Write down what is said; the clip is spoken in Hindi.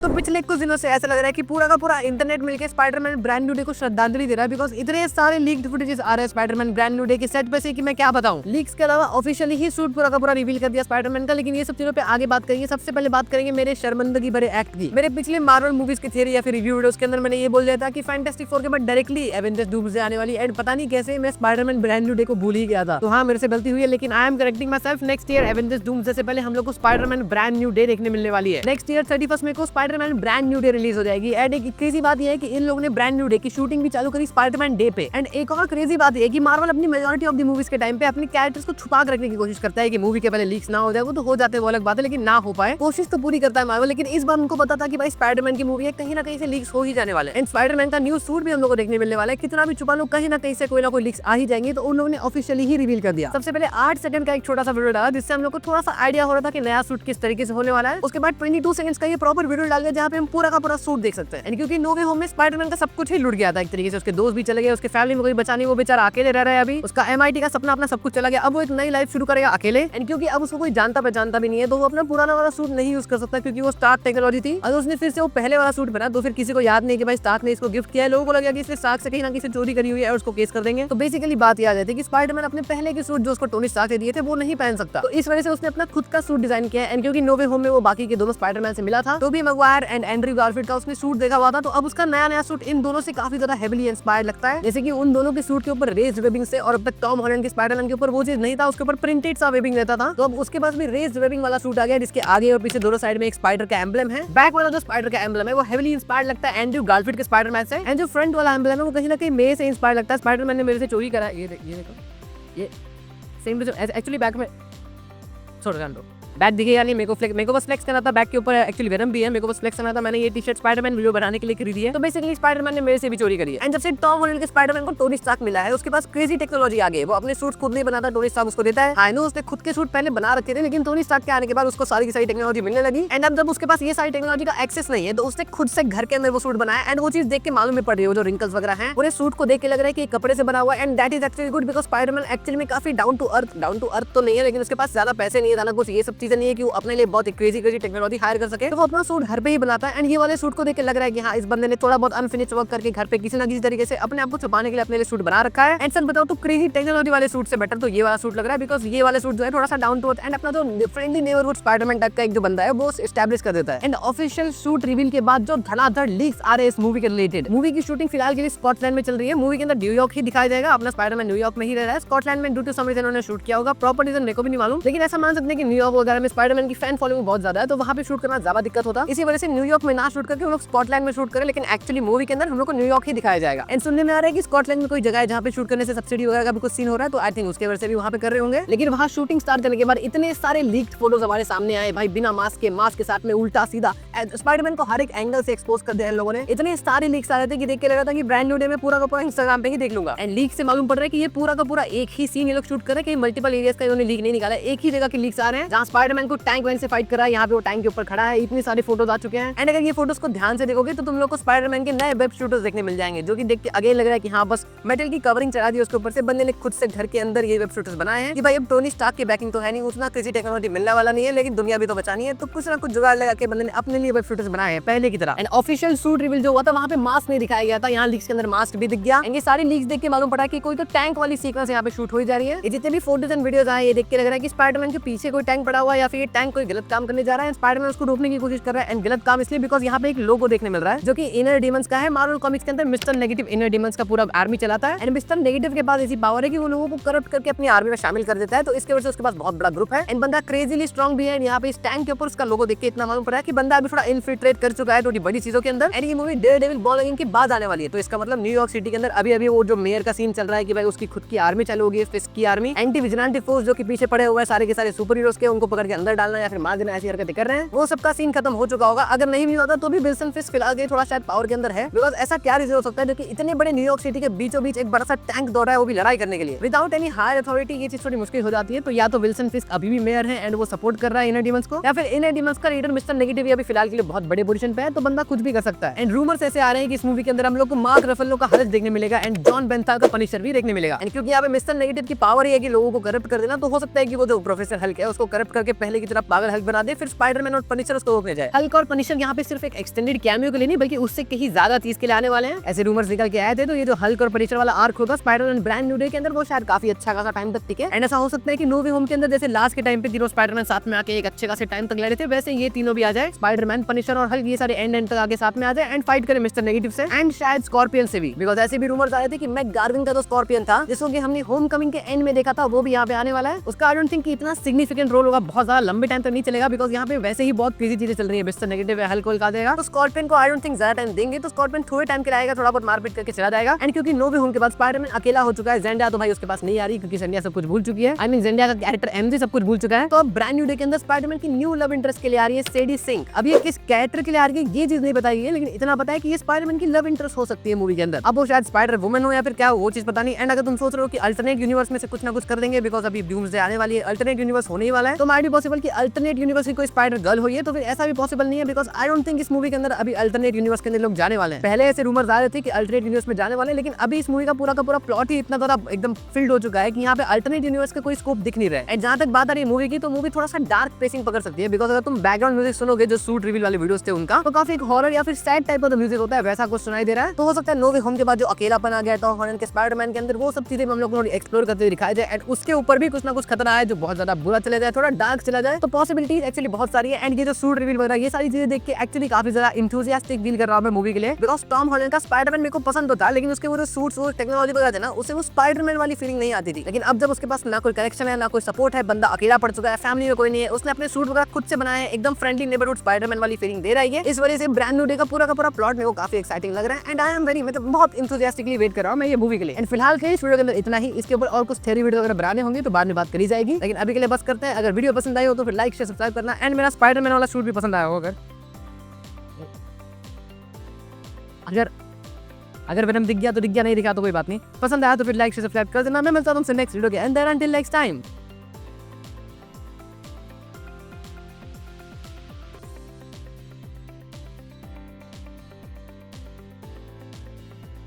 तो पिछले कुछ दिनों से ऐसा लग रहा है कि पूरा का पूरा इंटरनेट मिलकर स्पाइडरमैन ब्रांड न्यू डे को श्रद्धांजलि दे रहा है, बिकॉज इतने सारे लीक्ड फुटेजेस आ रहे हैं स्पाइडरमैन ब्रांड न्यू डे के सेट पे से कि मैं क्या बताऊं। लीक्स के अलावा ऑफिशियली ही सूट पूरा का पूरा रिवील कर दिया स्पाइडरमैन का, लेकिन ये सब चीजों पे आगे बात करेंगे। सबसे पहले बात करेंगे मेरे शर्मिंदगी भरे एक्ट की। मेरे पिछले मार्वल मूवीज की थियरी या फिर रिव्यू वीडियोस के अंदर मैंने ये बोल दिया था कि फैंटास्टिक फोर के बाद डायरेक्टली एवेंजर्स डूम्सडे आने वाली, एंड पता नहीं कैसे मैं स्पाइडरमैन ब्रांड न्यू डे को भूल ही गया था। तो हाँ, मेरे से गलती हुई है, लेकिन I am correcting my self. Next year Avengers doomsday से पहले हम लोग को स्पाइडरमैन ब्रांड न्यू डे देखने मिलने वाली है। नेक्स्ट ईयर 31 मई को Spiderman brand new day release हो जाएगी। एंड एक क्रेजी बात यह है कि इन लोगों ने ब्रांड न्यू डे की शूटिंग भी चालू करी स्पाइडरमैन डे पे। एंड एक और क्रेजी बात यह है कि मार्वल अपनी मेजॉरिटी ऑफ द मूवीज के टाइम पे अपने कैरेक्टर्स को छुपा कर रखने की कोशिश करता है कि मूवी के पहले लीक्स ना हो जाए। वो तो हो जाते हैं, वो अलग बात है, लेकिन ना हो पाए कोशिश तो पूरी करता है मार्वल। लेकिन इस बार उनको पता था कि भाई स्पाइडरमैन की मूवी है, कहीं ना कहीं से लीक्स हो ही जाने वाले हैं। एंड स्पाइडरमैन का न्यू सूट भी हम लोग को देखने मिलने वाला है। कितना भी छुपा लो, कहीं ना कहीं से कोई ना कोई लीक्स आ ही जाएंगे। तो उन लोगों ने ऑफिशियली ही रिवील कर दिया। सबसे पहले 8 सेकंड का एक छोटा सा वीडियो डाला, जिससे हम लोग को थोड़ा सा आइडिया हो रहा था कि नया सूट किस तरीके से होने वाला है। उसके बाद 22 सेकंड्स का ये प्रॉपर वीडियो डाल दिया, जहाँ पे हम पूरा का पूरा सूट देख सकते हैं। क्योंकि नो वे होम में स्पाइडरमैन का सब कुछ ही लुट गया था एक तरीके से। उसके दोस्त भी चले गए, उसके फैमिली में कोई बचा नहीं, वो बेचारा अकेले रह रहा है। अभी उसका MIT का सपना अपना सब कुछ चला गया। अब वो एक नई लाइफ शुरू करेगा अकेले। एंड क्योंकि अब उसको कोई जानता पहचानता भी नहीं है, तो वो अपना पुराना वाला सूट नहीं यूज कर सकता, क्योंकि वो स्टार्क टेक्नोलॉजी थी। अगर उसने फिर से वो पहले वाला सूट बना तो फिर किसी को याद नहीं कि भाई स्टार्क ने इसको गिफ्ट किया है। लोगों को लगा कि इसने स्टार्क से कहीं ना कहीं चोरी करी हुई है और उसको केस कर देंगे। तो बेसिकली बात याद आती है कि स्पाइडरमैन अपने पहले के सूट जो उसको टोनी स्टार्क ने दिए थे वो नहीं पहन सकता। तो इस वजह से उसने अपना खुद का सूट डिजाइन किया है। एंड क्योंकि नो वे होम में वो बाकी के दोनों स्पाइडरमैन से मिला था, Tobey Maguire and Andrew Garfield का उसने सूट देखा हुआ था। तो अब उसका नया नया सूट इन दोनों से काफी ज्यादा हेवीली इंस्पायर्ड लगता है। जैसे कि उन दोनों के सूट के ऊपर रेज्ड वेबिंग से, और अब तक टॉम हॉलैंड के स्पाइडरमैन के ऊपर वो चीज नहीं था, उसके ऊपर प्रिंटेड सा वेबिंग रहता था। तो अब उसके पास भी रेज्ड वेबिंग वाला सूट आ गया, जिसके आगे और पीछे दोनों साइड में एक स्पाइडर का एम्बलम है। बैक वाला जो स्पाइडर का एम्बलम है वो हेवीली इंस्पायर्ड लगता है एंड्रयू गारफील्ड के स्पाइडरमैन से। एंड जो फ्रंट वाला एम्बलम है वो कहीं ना कहीं मे से इंस्पायर्ड लगता है। स्पाइडरमैन ने मेरे से चोरी करा। ये देखो, ये सेम एक्चुअली बैक में छोड़ दो। बैक दिखे या नहीं, मेरे को बस फ्लेक्स करना था। बैक के ऊपर एक्चुअली वेनम भी है, मेरे को बस फ्लेक्स करना था। मैंने ये टी-शर्ट स्पाइडरमैन वीडियो बनाने के लिए खरीदी है। तो बेसिकली स्पाइडरमैन ने मेरे से भी चोरी करी है। एंड जब से टॉम हॉलैंड के स्पाइडरमैन को टोनी स्टार्क मिला है, उसके पास क्रेजी टेक्नोलॉजी आ गई। वो अपने सूट खुद नहीं बनाता, टोनी स्टार्क उसको देता है। आई नो उसने खुद के सूट पहले बना रखे थे, लेकिन टोनी स्टार्क के आने के बाद उसको सारी की सारी टेक्नोलॉजी मिलने लगी। एंड अब जब उसके पास ये सारी टेक्नोलॉजी का एक्सेस नहीं है, तो उसने खुद से घर के अंदर वो सूट बनाया। एंड वो चीज देख के मालूम में पड़ रही है, जो रिंकल्स वगैरह हैं पूरे सूट को देख के लग रहा है कि कपड़े से बना हुआ है। And that is actually good, because Spiderman actually में काफी डाउन टू अर्थ तो नहीं है, लेकिन उसके पास ज्यादा पैसे नहीं है, ना कुछ ये सब चीजें नहीं है कि वो अपने लिए बहुत क्रेजी टेक्नोलॉजी हायर कर सके। तो वो अपना सूट घर पे ही बनाता है। एंड ये वाले सूट को देख के लग रहा है कि हाँ, इस बंदे ने थोड़ा बहुत अनफिनिश्ड वर्क करके घर पे किसी ना किसी तरीके से अपने आप को छुपाने के लिए अपने लिए सूट बना रखा है। एंड सर बताओ तो क्रेजी टेक्नोलॉजी वाले सूट से बेटर तो ये वाला सूट लग रहा है, बिकॉज ये वाले सूट जो है थोड़ा सा डाउन टू अर्थ एंड अपना जो फ्रेंडली नेबरहुड स्पाइडरमैन टाइप का एक जो बंदा है वो एस्टैब्लिश कर देता है। एंड ऑफिशियल सूट रिवील के बाद जो धड़ाधड़ लीक्स आ रहे हैं इस मूवी के रिलेटेड। मूवी की शूटिंग फिलहाल के लिए स्कॉटलैंड में चल रही है। मूवी के अंदर न्यूयॉर्क ही दिखाया जाएगा। अपना स्पाइडरमैन न्यूयॉर्क में ही रह रहा है। स्कॉटलैंड में ड्यू टू सम रीजन उन्होंने शूट किया होगा। प्रॉपर रीजन मेरे को भी नहीं मालूम, लेकिन ऐसा मान सकते हैं कि न्यूयॉर्क वगैरह में स्पाइडरमैन की फैन फॉलोइंग बहुत ज्यादा है, तो वहां पे शूट करना ज्यादा दिक्कत होता। इसी वजह से न्यूयॉर्क में ना शूट करके हम लोग स्कॉटलैंड में शूट करें, लेकिन एक्चुअली मूवी के अंदर हम लोग को न्यूयॉर्क ही दिखाया जाएगा। एंड सुनने में आ रहा है कि स्कॉटलैंड में कोई जगह है जहाँ पे शूट करने से सब्सिडी वगैरह का भी कुछ सीन हो रहा है, तो आई थिंक उसके वजह से भी वहाँ पे कर रहे होंगे। लेकिन वहाँ शूटिंग स्टार्ट करने के बाद इतने सारे लीक्ड फोटोज हमारे सामने आए भाई, बिना मास्क के साथ में उल्टा सीधा स्पाइडरमैन को हर एक एंगल से एक्सपोज कर दिया इन लोगों ने। इतने सारे लीक्स आ रहे थे कि देख के लग रहा था कि ब्रांड न्यू डे में पूरा का पूरा इंस्टाग्राम पे ही देख लूंगा। एंड लीक से मालूम पड़ रहा है कि ये पूरा का पूरा एक ही सीन ये लोग शूट कर रहे हैं, कि मल्टीपल एरियाज का इन्होंने लीक नहीं निकाला, एक ही जगह के लीक्स आ रहे हैं जहाँ स्पाइडरमैन को टैंक वैन से फाइट कर रहा है। यहाँ पे वो टैंक के ऊपर खड़ा है। इतनी सारी फोटोज आ चुके हैं। एंड अगर ये फोटोज को ध्यान से देखोगे तो तुम लोग को स्पाइडरमैन के नए वेब शूटर्स देखने मिल जाएंगे, जो कि देख के अगेन लग रहा है कि हाँ, बस मेटल की कवरिंग चढ़ा दी उसके ऊपर से। बंदे ने खुद से घर के अंदर ये वेब शूटर्स बनाए हैं कि भाई अब टोनी स्टार्क की बैकिंग तो है नहीं, उतना क्रेजी टेक्नोलॉजी मिलने वाला नहीं है, लेकिन दुनिया भी तो बचानी है, तो कुछ ना कुछ जुगाड़ लगा के बंदे ने अपने लिए वेब शूटर्स बनाए हैं पहले की तरह। एंड ऑफिशियल सूट रिवील जो हुआ था वहाँ पे मास्क नहीं दिखाया गया था, यहाँ लीक्स के अंदर मास्क भी दिख गया। ये सारी लीक्स देख के मालूम पड़ा कि कोई तो टैंक वाली सीक्वेंस यहाँ पे शूट हो जा रही है। ये जितने भी फोटोज एंड वीडियोस आए, ये देख के लग रहा है कि स्पाइडरमैन के पीछे कोई टैंक पड़ा हुआ है, या फिर ये टैंक कोई गलत काम करने जा रहा है। स्पाइडरमैन उसको रोकने की कोशिश कर रहा है। एंड गलत काम इसलिए बिकॉज यहाँ पे एक लोगो देखने मिल रहा है, जो कि इनर डीमंस का है। मार्वल कॉमिक्स के अंदर मिस्टर नेगेटिव इनर डीमंस का पूरा आर्मी चलाता है। एंड मिस्टर नेगेटिव के पास ऐसी पावर है कि वो लोगों को करप्ट करके अपनी आर्मी में शामिल कर देता है। तो इसके वजह से उसके पास बहुत बड़ा ग्रुप है। एंड बंदा क्रेजीली स्ट्रॉन्ग भी है। यहाँ पे इस टैंक के ऊपर उसका लोगो देख के इतना मालूम पड़ा है कि बंदा अभी थोड़ा इन्फिल्ट्रेट कर चुका है थोड़ी बड़ी चीजों के अंदर। एंड ये मूवी डेयरडेविल बॉर्न के बाद आने वाली है, तो इसका मतलब न्यूयॉर्क सिटी के अंदर अभी अभी वो जो मेयर का सीन चल रहा है कि भाई उसकी खुद की आर्मी चालू होगी, फिस्ट की आर्मी, एंटी विजिलेंटी फोर्स जो कि पीछे पड़े हुए हैं सारे के सारे सुपर हीरोज के, उनको पकड़ के अंदर डालना या फिर मार देना, ऐसी हरकतें कर रहे हैं। वो सबका सीन खत्म हो चुका होगा। अगर नहीं भी होता तो भी विल्सन फिस्क फिलहाल थोड़ा शायद पावर के अंदर है, बिकॉज ऐसा क्या रीजन हो सकता है जो कि इतने बड़े न्यूयॉर्क सिटी के बीचों बीच एक बड़ा सा टैंक दौड़ रहा है, वो भी लड़ाई करने के लिए विदाउट एनी हायर अथॉरिटी। ये चीज थोड़ी मुश्किल हो जाती है। तो या तो विल्सन फिस्क अभी भी मेयर है एंड वो सपोर्ट कर रहा है इनर डीमंस को, या फिर इनर डीमंस का लीडर मिस्टर नेगेटिव अभी फिलहाल के लिए बहुत बड़े पोजीशन पे है, तो बंदा कुछ भी कर सकता है। एंड रूमर्स ऐसे आ रहे हैं कि इस मूवी के अंदर हम लोग को मार्क रफेलो का हल्क देखने मिलेगा एंड जॉन बेंथाल का पनिशर भी देखने मिलेगा। एंड क्योंकि यहाँ पे मिस्टर नेगेटिव की पावर है कि लोगों को करप्ट कर देना, तो हो सकता है कि वो जो प्रोफेसर हल्क है उसको करप्ट करके के पहले की तरह पागल हल्क बना दे, फिर स्पाइडरमैन और पनिशर उसको रोकने जाए। हल्क और पनिशर यहाँ पे सिर्फ एक एक्सटेंडेड कैमियो के लिए नहीं बल्कि उससे कहीं ज्यादा चीज के लिए आने वाले हैं, ऐसे रूमर्स निकल के आए थे। तो ये जो हल्क और पनिशर वाला आर्क होगा स्पाइडरमैन ब्रांड न्यू डे के अंदर, वो शायद काफी अच्छा खासा टाइम तक टिके। एंड ऐसा हो सकता है कि नो वे होम के अंदर जैसे लास्ट के टाइम पे तीनों स्पाइडरमैन साथ में आके एक अच्छे खासे टाइम तक लड़े थे, वैसे ये तीनों भी आ जाए, स्पाइडरमैन, पनिशर और हल्क, ये सारे एंड तक आगे साथ में आ जाए एंड फाइट करे मिस्टर नेगेटिव से एंड शायद स्कॉर्पियन से भी। बिकॉज ऐसे भी रूमर्स आए थे कि मैक गार्विन का जो स्कॉर्पियन था जिसको कि हमने होम कमिंग के एंड में देखा था, वो भी यहाँ पे आने वाला है। उसका आई डोंट थिंक कि इतना सिग्निफिकेंट रोल होगा, बहुत ज्यादा लंबे टाइम तक नहीं चलेगा, बिकॉज यहाँ पे वैसे ही बहुत क्रेजी चीजें चल रही है। मिस्टर नेगेटिव हल्क को का देगा, तो स्कॉर्पियन को आई डोंट थिंक ज्यादा टाइम देंगे, तो स्कॉर्पियन थोड़े टाइम के लिए आएगा, थोड़ा बहुत मारपीट करके चला जाएगा। एंड क्योंकि नो वे होम के बाद स्पाइडरमैन अकेला हो चुका है, जेंडिया तो भाई उसके पास नहीं आ रही क्योंकि जेंडिया सब कुछ भूल चुकी है। आई मीन जेंडिया का कैरेक्टर एमजे सब कुछ भूल चुका है। तो अब ब्रांड न्यू डे के अंदर स्पाइडरमैन की न्यू लव इंटरेस्ट के लिए आ रही है सेडी सिंह। अब ये किस कैरेक्टर के लिए आ रही है ये चीज नहीं बताई है, लेकिन इतना पता है कि ये स्पाइडरमैन की लव इंटरेस्ट हो सकती है मूवी के अंदर। अब वो शायद स्पाइडर वुमन हो या फिर क्या हो, वो चीज पता नहीं। एंड अगर तुम सोच रहे हो कि अल्टरनेट यूनिवर्स में से कुछ ना कुछ कर देंगे बिकॉज अभी डूम्सडे आने वाली है, अल्टरनेट यूनिवर्स होने ही वाला है, तो माइट बी पॉसिबल कि अल्टरनेट यूनिवर्स की कोई स्पाइडर गर्ल हुई है, तो फिर ऐसा भी पॉसिबल नहीं है बिकॉज आई डोंट थिंक इस मूवी के अंदर अभी अल्टरनेट यूनिवर्स के अंदर लोग जाने वाले हैं। पहले ऐसे रूमर्स आ रहे थे कि अल्टरनेट यूनिवर्स में जाने वाले, लेकिन अभी इस मूवी का पूरा प्लॉट ही इतना ज्यादा एकदम फिल्ड हो चुका है कि यहाँ पे अल्टरनेट यूनिवर्स का कोई स्कोप दिख नहीं रहा है। एंड जहां तक बात आ रही है मूवी की, तो मूवी थोड़ा सा डार्क पेसिंग पकड़ सकती है बिकॉज अगर तुम बैकग्राउंड म्यूजिक सुनोगे जो सूट रिवील वाले वीडियोस थे उनका, तो काफी एक हॉरर या फिर सैड टाइप का म्यूजिक होता है, वैसा कुछ सुनाई दे रहा है। तो हो सकता है नो वे होम के बाद जो अकेलापन आ गया टॉम हॉलैंड के स्पाइडरमैन के अंदर, वो सब चीजें हम लोग को एक्सप्लोर करते हुए दिखाई जाए एंड उसके ऊपर भी कुछ ना कुछ खतरा है जो बहुत ज्यादा बुरा चला जाए, थोड़ा डार्क चला जाए। तो पॉसिबिलिटीज एक्चुअली बहुत सारी है। एंड ये जो सूट रिवील वगैरह ये सारी चीजें देख के एक्चुअली काफी ज्यादा इंथुसियास्टिक फील कर रहा हूं मैं मूवी के लिए, बिकॉज टॉम हॉलैंड का स्पाइडरमैन मेरे को पसंद तो था, लेकिन उसके वो जो सूट्स और टेक्नोलॉजी वगैरह थे ना, उससे वो स्पाइडरमैन वाली फीलिंग नहीं आती थी। लेकिन अब जब उसके पास ना कोई कनेक्शन है, ना कोई सपोर्ट है, बंदा अकेला पड़ चुका है, फैमिली में कोई नहीं है, उसने अपने सूट वगैरह खुद से बनाए, एकदम फ्रेंडली नेबरहुड स्पाइडरमैन वाली फीलिंग दे रही है। इस वजह से ब्रांड न्यू डे का पूरा प्लॉट मेरे को काफी एक्साइटिंग लग रहा है एंड आई एम वेरी मतलब बहुत इंथुसियास्टिकली वेट कर रहा हूं मैं ये मूवी के लिए। एंड फिलहाल के इस वीडियो के अंदर इतना ही। इसके ऊपर और कुछ थ्योरी वीडियो अगर बनाने होंगे तो बाद में बात करी जाएगी, लेकिन अभी के लिए बस करते हैं। अगर वीडियो पसंद आई हो तो फिर लाइक शेयर सब्सक्राइब करना एंड मेरा स्पाइडरमैन वाला शूट भी पसंद आया हो अगर वेनम दिख गया तो दिख गया, नहीं दिखा तो कोई बात नहीं। पसंद आया तो फिर लाइक शेयर सब्सक्राइब कर देना। मैं मिलता हूं तुमसे नेक्स्ट वीडियो के अंदर। Until next time.